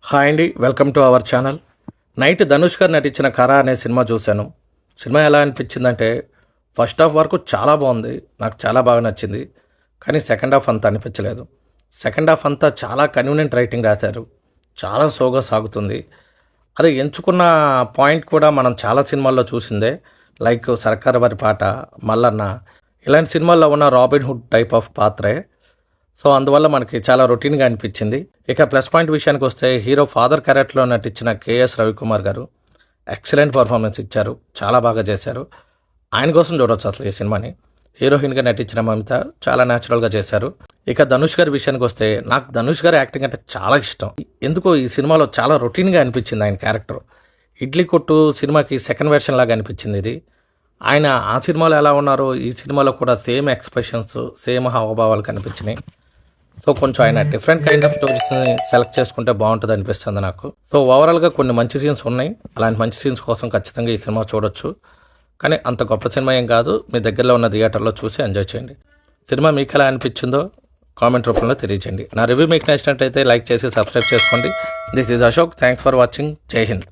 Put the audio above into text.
Hi అండి, welcome to our channel. Night Dhanush గారు నటించిన కరా అనే సినిమా చూశాను. సినిమా ఎలా అనిపించిందంటే ఫస్ట్ హాఫ్ వరకు చాలా బాగుంది, నాకు చాలా బాగా నచ్చింది. కానీ సెకండ్ హాఫ్ అంతా అనిపించలేదు. సెకండ్ హాఫ్ అంతా చాలా కన్వీనియంట్ రైటింగ్ రాశారు, చాలా సోగా సాగుతుంది. అది ఎంచుకున్న పాయింట్ కూడా మనం చాలా సినిమాల్లో చూసిందే, లైక్ సర్కార్ వారి పాట, మల్లన్న, ఇలాంటి సినిమాల్లో ఉన్న రాబిన్ హుడ్ టైప్ ఆఫ్ పాత్రే. సో అందువల్ల మనకి చాలా రొటీన్గా అనిపించింది. ఇక ప్లస్ పాయింట్ విషయానికి వస్తే హీరో ఫాదర్ క్యారెక్టర్లో నటించిన కేఎస్ రవికుమార్ గారు ఎక్సలెంట్ పర్ఫార్మెన్స్ ఇచ్చారు, చాలా బాగా చేశారు. ఆయన కోసం చూడవచ్చు అసలు ఈ సినిమాని. హీరోయిన్గా నటించిన మమిత చాలా న్యాచురల్గా చేశారు. ఇక ధనుష్ గారి విషయానికి వస్తే నాకు ధనుష్ గారి యాక్టింగ్ అంటే చాలా ఇష్టం. ఎందుకో ఈ సినిమాలో చాలా రొటీన్గా అనిపించింది ఆయన క్యారెక్టర్. ఇడ్లీ కొట్టు సినిమాకి సెకండ్ వెర్షన్ లాగా అనిపించింది ఇది. ఆయన ఆ సినిమాలో ఎలా ఉన్నారో ఈ సినిమాలో కూడా సేమ్ ఎక్స్ప్రెషన్స్, సేమ్ హావభావాలు కనిపించినాయి. సో కొంచెం ఆయన డిఫరెంట్ కైండ్ ఆఫ్ స్టోరీస్ని సెలెక్ట్ చేసుకుంటే బాగుంటుంది అనిపిస్తుంది నాకు. సో ఓవరాల్గా కొన్ని మంచి సీన్స్ ఉన్నాయి, అలాంటి మంచి సీన్స్ కోసం ఖచ్చితంగా ఈ సినిమా చూడొచ్చు. కానీ అంత గొప్ప సినిమా ఏం కాదు, మీ దగ్గరలో ఉన్న థియేటర్లో చూసి ఎంజాయ్ చేయండి. సినిమా మీకు ఎలా అనిపించిందో కామెంట్ రూపంలో తెలియజేయండి. నా రివ్యూ మీకు నచ్చినట్టయితే లైక్ చేసి సబ్స్క్రైబ్ చేసుకోండి. This is Ashok, thanks for watching. జై హింద్.